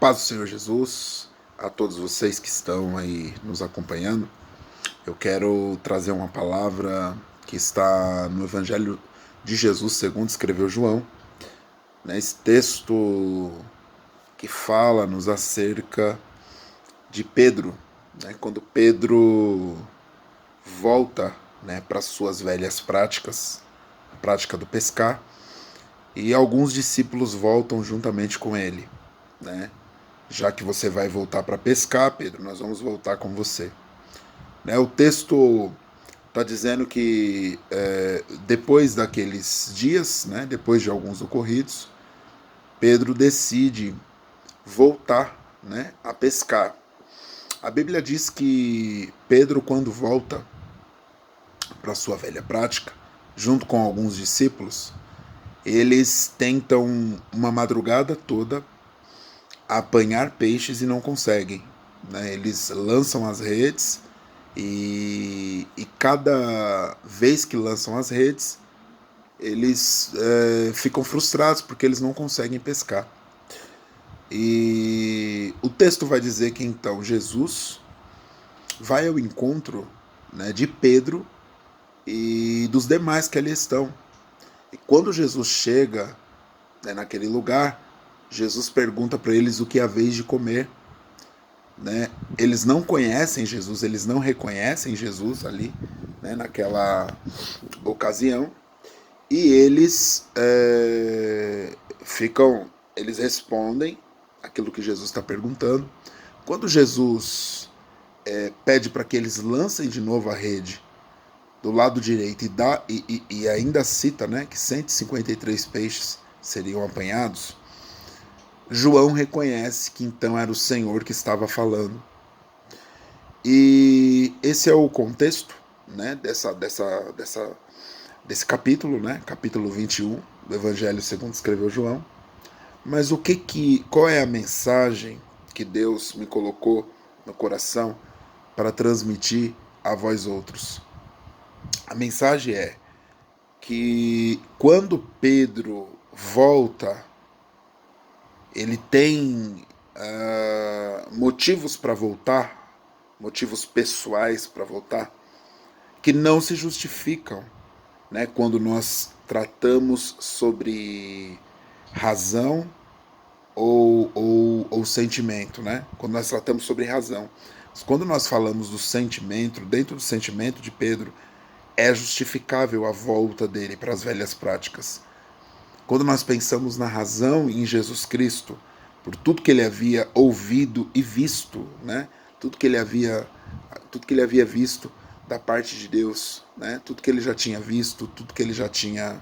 paz do Senhor Jesus, a todos vocês que estão aí nos acompanhando, eu quero trazer uma palavra que está no Evangelho de Jesus, segundo escreveu João, né? Esse texto que fala-nos acerca de Pedro, né? Quando Pedro volta, né, para suas velhas práticas, a prática do pescar, e alguns discípulos voltam juntamente com ele, né? Já que você vai voltar para pescar, Pedro, nós vamos voltar com você. Né, o texto está dizendo que depois daqueles dias, né, depois de alguns ocorridos, Pedro decide voltar, né, a pescar. A Bíblia diz que Pedro, quando volta para sua velha prática, junto com alguns discípulos, eles tentam uma madrugada toda apanhar peixes e não conseguem, né? Eles lançam as redes e cada vez que lançam as redes, eles ficam frustrados porque eles não conseguem pescar. E o texto vai dizer que então Jesus vai ao encontro, né, de Pedro e dos demais que ali estão. E quando Jesus chega, né, naquele lugar, Jesus pergunta para eles o que é a vez de comer. Né? Eles não conhecem Jesus, eles não reconhecem Jesus ali, né, naquela ocasião, e eles eles respondem aquilo que Jesus está perguntando. Quando Jesus pede para que eles lancem de novo a rede do lado direito e ainda cita, né, que 153 peixes seriam apanhados, João reconhece que então era o Senhor que estava falando. E esse é o contexto, né, desse capítulo, né, capítulo 21 do Evangelho segundo escreveu João. Mas qual é a mensagem que Deus me colocou no coração para transmitir a vós outros? A mensagem é que quando Pedro volta, ele tem motivos para voltar, motivos pessoais para voltar, que não se justificam, né, quando nós tratamos sobre razão ou sentimento, né? Quando nós tratamos sobre razão. Mas quando nós falamos do sentimento, dentro do sentimento de Pedro, é justificável a volta dele para as velhas práticas. Quando nós pensamos na razão em Jesus Cristo, por tudo que ele havia ouvido e visto, né? tudo que ele havia visto da parte de Deus, né? Tudo que ele já tinha visto, tudo que ele já tinha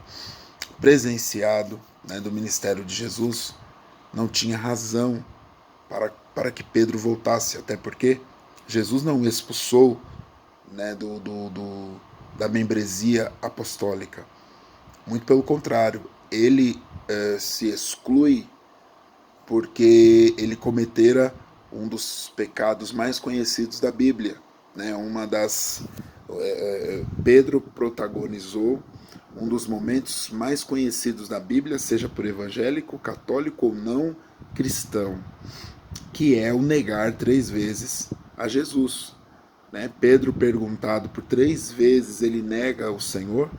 presenciado, né, do ministério de Jesus, não tinha razão para que Pedro voltasse, até porque Jesus não o expulsou, né, da membresia apostólica. Muito pelo contrário, ele se exclui porque ele cometera um dos pecados mais conhecidos da Bíblia, né? Pedro protagonizou um dos momentos mais conhecidos da Bíblia, seja por evangélico, católico ou não cristão, que é o negar 3 vezes a Jesus. Né? Pedro, perguntado por 3 vezes, ele nega o Senhor,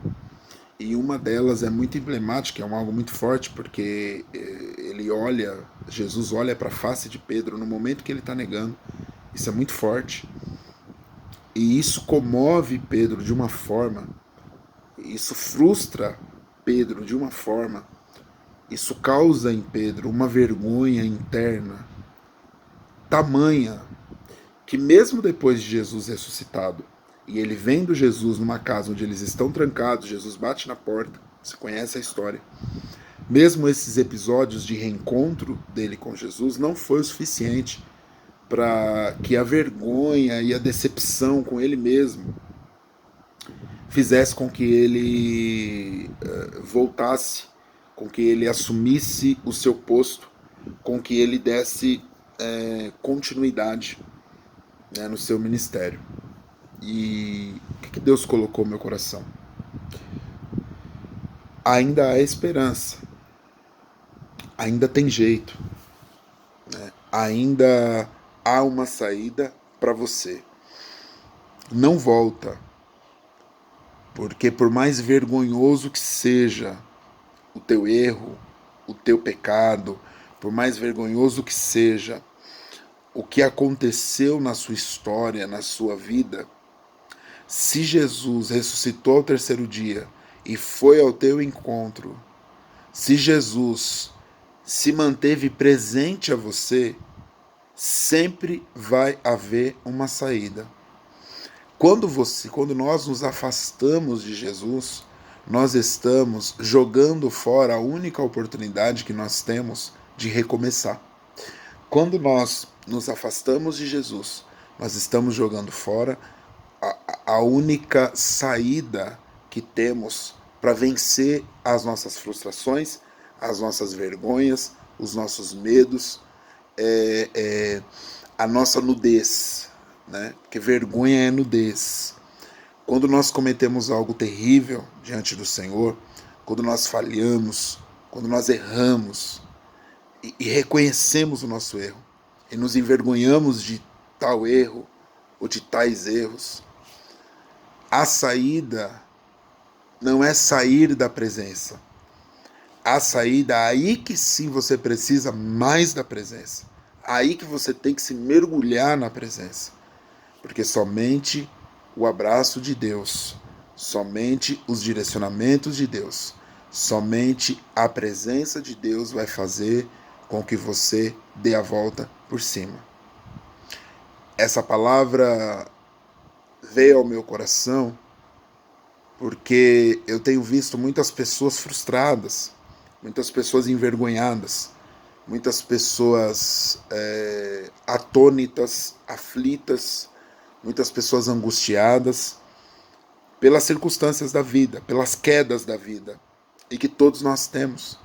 e uma delas é muito emblemática, é algo muito forte, porque Jesus olha para a face de Pedro no momento que ele está negando. Isso é muito forte. E isso comove Pedro de uma forma, isso frustra Pedro de uma forma, isso causa em Pedro uma vergonha interna tamanha, que mesmo depois de Jesus ressuscitado, e ele vendo Jesus numa casa onde eles estão trancados, Jesus bate na porta, você conhece a história. Mesmo esses episódios de reencontro dele com Jesus não foi o suficiente para que a vergonha e a decepção com ele mesmo fizesse com que ele voltasse, com que ele assumisse o seu posto, com que ele desse continuidade, né, no seu ministério. E o que Deus colocou no meu coração? Ainda há esperança, ainda tem jeito, né? ainda há uma saída para você. Não volta, porque por mais vergonhoso que seja o teu erro, o teu pecado, por mais vergonhoso que seja o que aconteceu na sua história, na sua vida, se Jesus ressuscitou ao terceiro dia e foi ao teu encontro, se Jesus se manteve presente a você, sempre vai haver uma saída. Quando nós nos afastamos de Jesus, nós estamos jogando fora a única oportunidade que nós temos de recomeçar. Quando nós nos afastamos de Jesus, nós estamos jogando fora a única saída que temos para vencer as nossas frustrações, as nossas vergonhas, os nossos medos, a nossa nudez, né? Porque vergonha é nudez. Quando nós cometemos algo terrível diante do Senhor, quando nós falhamos, quando nós erramos e reconhecemos o nosso erro e nos envergonhamos de tal erro ou de tais erros, a saída não é sair da presença. A saída, aí que sim você precisa mais da presença. Aí que você tem que se mergulhar na presença. Porque somente o abraço de Deus, somente os direcionamentos de Deus, somente a presença de Deus vai fazer com que você dê a volta por cima. Essa palavra veio ao meu coração porque eu tenho visto muitas pessoas frustradas, muitas pessoas envergonhadas, muitas pessoas atônitas, aflitas, muitas pessoas angustiadas pelas circunstâncias da vida, pelas quedas da vida, e que todos nós temos.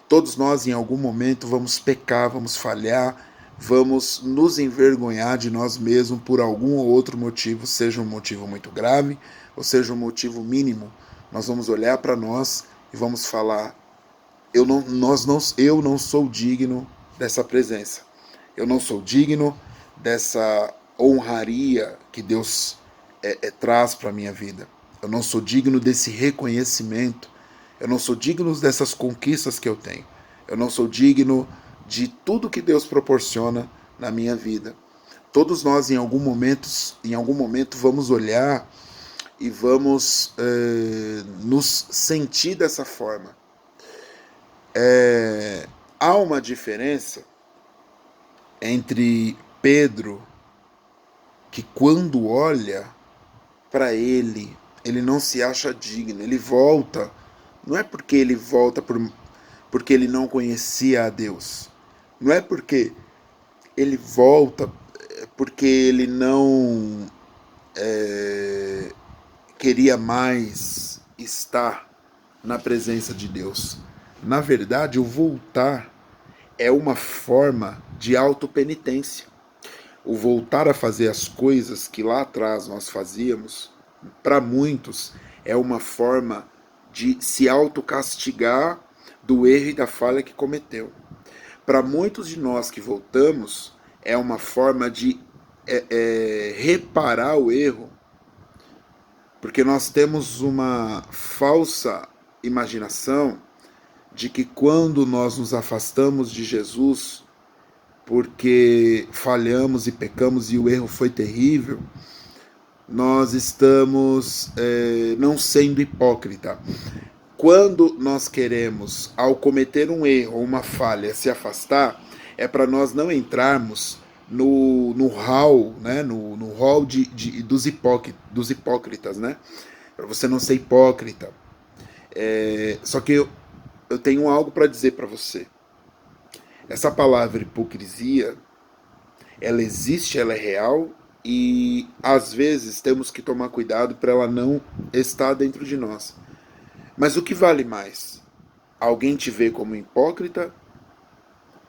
Todos nós em algum momento vamos pecar, vamos falhar, vamos nos envergonhar de nós mesmos por algum ou outro motivo, seja um motivo muito grave, ou seja um motivo mínimo. Nós vamos olhar para nós e vamos falar: eu não sou digno dessa presença. Eu não sou digno dessa honraria que Deus traz para a minha vida. Eu não sou digno desse reconhecimento. Eu não sou digno dessas conquistas que eu tenho. Eu não sou digno de tudo que Deus proporciona na minha vida. Todos nós, em algum momento, vamos olhar e vamos nos sentir dessa forma. Há uma diferença entre Pedro, que quando olha para ele não se acha digno, ele volta. Não é porque ele volta porque ele não conhecia a Deus. Não é porque ele volta porque ele não queria mais estar na presença de Deus. Na verdade, o voltar é uma forma de autopenitência. O voltar a fazer as coisas que lá atrás nós fazíamos, para muitos, é uma forma de se autocastigar do erro e da falha que cometeu. Para muitos de nós que voltamos, é uma forma de reparar o erro, porque nós temos uma falsa imaginação de que quando nós nos afastamos de Jesus, porque falhamos e pecamos e o erro foi terrível, nós estamos não sendo hipócrita. Quando nós queremos, ao cometer um erro ou uma falha, se afastar, é para nós não entrarmos no hall, né? no hall dos hipócritas, né? Para você não ser hipócrita. Só que eu tenho algo para dizer para você. Essa palavra hipocrisia, ela existe, ela é real, e às vezes temos que tomar cuidado para ela não estar dentro de nós. Mas o que vale mais? Alguém te ver como hipócrita?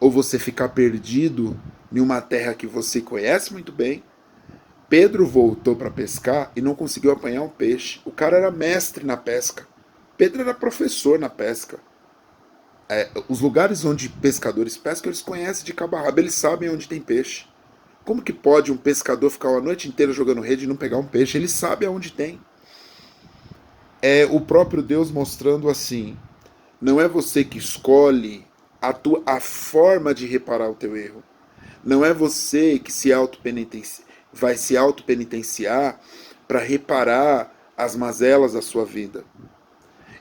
Ou você ficar perdido em uma terra que você conhece muito bem? Pedro voltou para pescar e não conseguiu apanhar um peixe. O cara era mestre na pesca. Pedro era professor na pesca. Os lugares onde pescadores pescam, eles conhecem de cabo a rabo, eles sabem onde tem peixe. Como que pode um pescador ficar a noite inteira jogando rede e não pegar um peixe? Ele sabe aonde tem. É o próprio Deus mostrando assim, não é você que escolhe a forma de reparar o teu erro. Não é você que vai se autopenitenciar para reparar as mazelas da sua vida.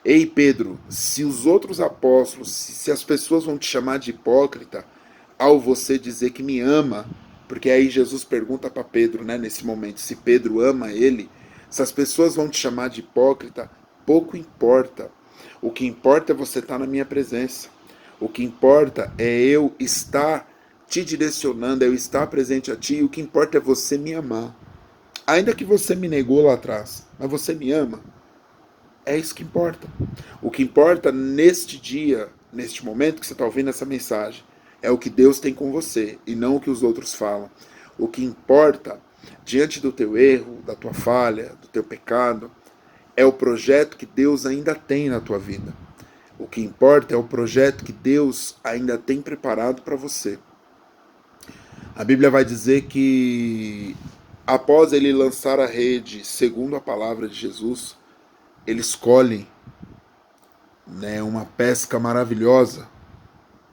Ei, Pedro, se os outros apóstolos, se as pessoas vão te chamar de hipócrita ao você dizer que me ama, porque aí Jesus pergunta para Pedro, né, nesse momento, se Pedro ama ele, se as pessoas vão te chamar de hipócrita, pouco importa. O que importa é você estar na minha presença. O que importa é eu estar te direcionando, é eu estar presente a ti, e o que importa é você me amar. Ainda que você me negou lá atrás, mas você me ama. É isso que importa. O que importa neste dia, neste momento que você está ouvindo essa mensagem, é o que Deus tem com você e não o que os outros falam. O que importa, diante do teu erro, da tua falha, do teu pecado, é o projeto que Deus ainda tem na tua vida. O que importa é o projeto que Deus ainda tem preparado para você. A Bíblia vai dizer que após ele lançar a rede, segundo a palavra de Jesus, ele escolhe, né, uma pesca maravilhosa,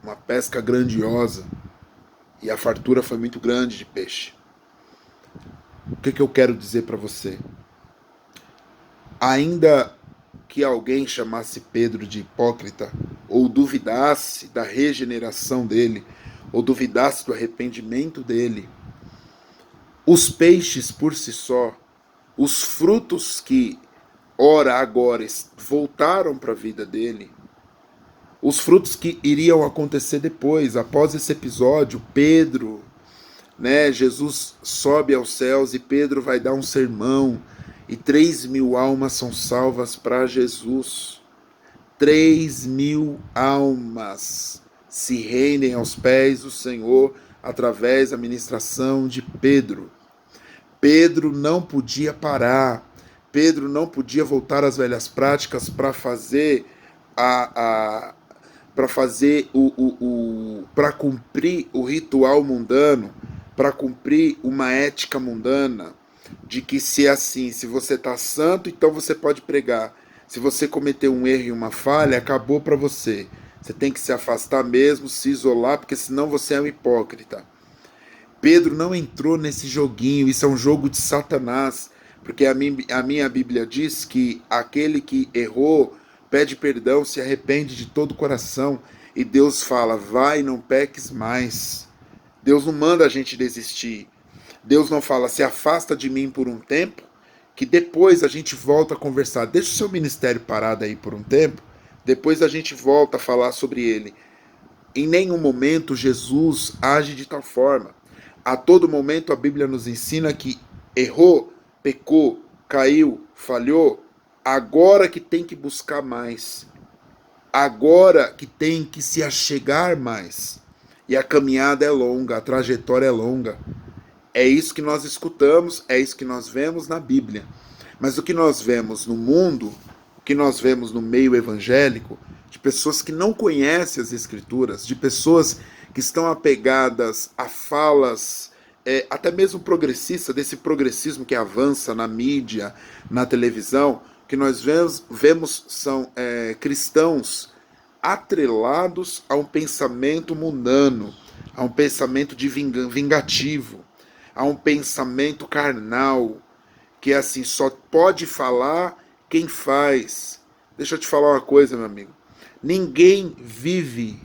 uma pesca grandiosa, e a fartura foi muito grande de peixe. O que eu quero dizer para você? Ainda que alguém chamasse Pedro de hipócrita, ou duvidasse da regeneração dele, ou duvidasse do arrependimento dele, os peixes por si só, os frutos que ora agora voltaram para a vida dele, os frutos que iriam acontecer depois, após esse episódio, Pedro, né, Jesus sobe aos céus e Pedro vai dar um sermão e 3.000 almas são salvas para Jesus. 3.000 almas se rendem aos pés do Senhor através da ministração de Pedro. Pedro não podia parar. Pedro não podia voltar às velhas práticas para fazer para cumprir o ritual mundano, para cumprir uma ética mundana, de que se é assim, se você está santo, então você pode pregar. Se você cometeu um erro e uma falha, acabou para você. Você tem que se afastar mesmo, se isolar, porque senão você é um hipócrita. Pedro não entrou nesse joguinho, isso é um jogo de Satanás, porque a minha Bíblia diz que aquele que errou pede perdão, se arrepende de todo o coração, e Deus fala, vai, não peques mais. Deus não manda a gente desistir. Deus não fala, se afasta de mim por um tempo, que depois a gente volta a conversar. Deixa o seu ministério parado aí por um tempo, depois a gente volta a falar sobre ele. Em nenhum momento Jesus age de tal forma. A todo momento a Bíblia nos ensina que errou, pecou, caiu, falhou, agora que tem que buscar mais. Agora que tem que se achegar mais. E a caminhada é longa, a trajetória é longa. É isso que nós escutamos, é isso que nós vemos na Bíblia. Mas o que nós vemos no mundo, o que nós vemos no meio evangélico, de pessoas que não conhecem as Escrituras, de pessoas que estão apegadas a falas, até mesmo progressistas, desse progressismo que avança na mídia, na televisão, que nós vemos são cristãos atrelados a um pensamento mundano, a um pensamento vingativo, a um pensamento carnal, que é assim, só pode falar quem faz. Deixa eu te falar uma coisa, meu amigo. Ninguém vive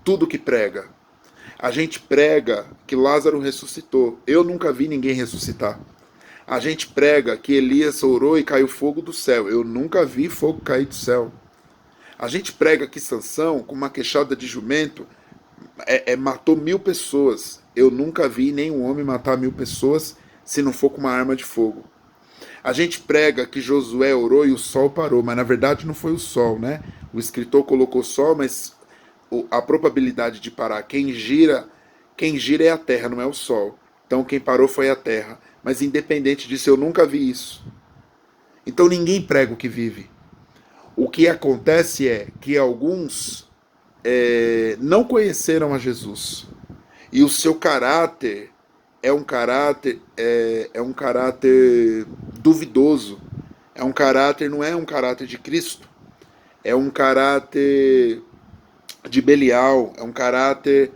tudo que prega. A gente prega que Lázaro ressuscitou. Eu nunca vi ninguém ressuscitar. A gente prega que Elias orou e caiu fogo do céu. Eu nunca vi fogo cair do céu. A gente prega que Sansão, com uma queixada de jumento, matou 1.000 pessoas. Eu nunca vi nenhum homem matar 1.000 pessoas se não for com uma arma de fogo. A gente prega que Josué orou e o sol parou, mas na verdade não foi o sol, né? O escritor colocou sol, mas a probabilidade de parar, quem gira é a terra, não é o sol. Então quem parou foi a terra. Mas independente disso, eu nunca vi isso. Então ninguém prega o que vive. O que acontece é que alguns não conheceram a Jesus. E o seu caráter é um caráter duvidoso. É um caráter, não é um caráter de Cristo. É um caráter de Belial, é um caráter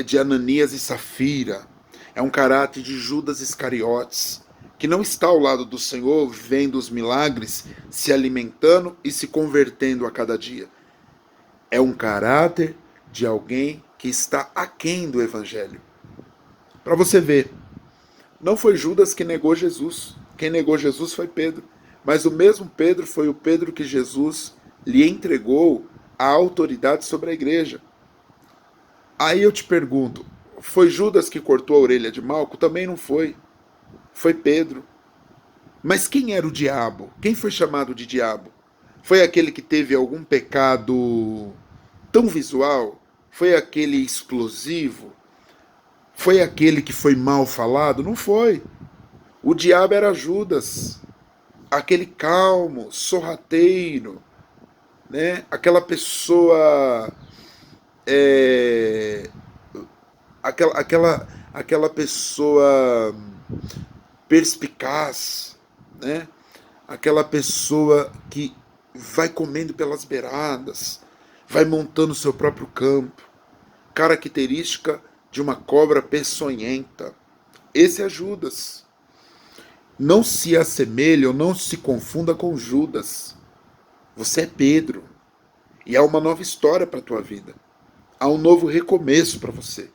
de Ananias e Safira, é um caráter de Judas Iscariotes, que não está ao lado do Senhor, vendo os milagres, se alimentando e se convertendo a cada dia. É um caráter de alguém que está aquém do Evangelho. Para você ver, não foi Judas que negou Jesus. Quem negou Jesus foi Pedro. Mas o mesmo Pedro foi o Pedro que Jesus lhe entregou a autoridade sobre a igreja. Aí eu te pergunto, foi Judas que cortou a orelha de Malco? Também não foi. Foi Pedro. Mas quem era o diabo? Quem foi chamado de diabo? Foi aquele que teve algum pecado tão visual? Foi aquele explosivo? Foi aquele que foi mal falado? Não foi. O diabo era Judas, aquele calmo, sorrateiro, né? Aquela pessoa, é, aquela pessoa perspicaz, né? Aquela pessoa que vai comendo pelas beiradas, vai montando seu próprio campo, característica de uma cobra peçonhenta. Esse é Judas. Não se assemelhe ou não se confunda com Judas. Você é Pedro. E há uma nova história para a tua vida. Há um novo recomeço para você.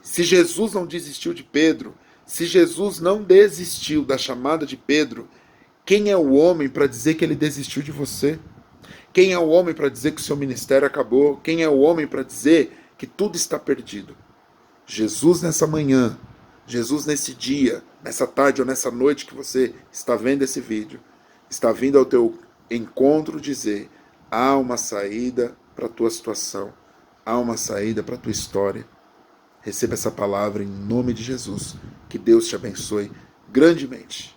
Se Jesus não desistiu de Pedro, se Jesus não desistiu da chamada de Pedro, quem é o homem para dizer que ele desistiu de você? Quem é o homem para dizer que o seu ministério acabou? Quem é o homem para dizer que tudo está perdido? Jesus nessa manhã, Jesus nesse dia, nessa tarde ou nessa noite que você está vendo esse vídeo, está vindo ao teu encontro dizer: há uma saída para a tua situação, há uma saída para a tua história. Receba essa palavra em nome de Jesus. Que Deus te abençoe grandemente.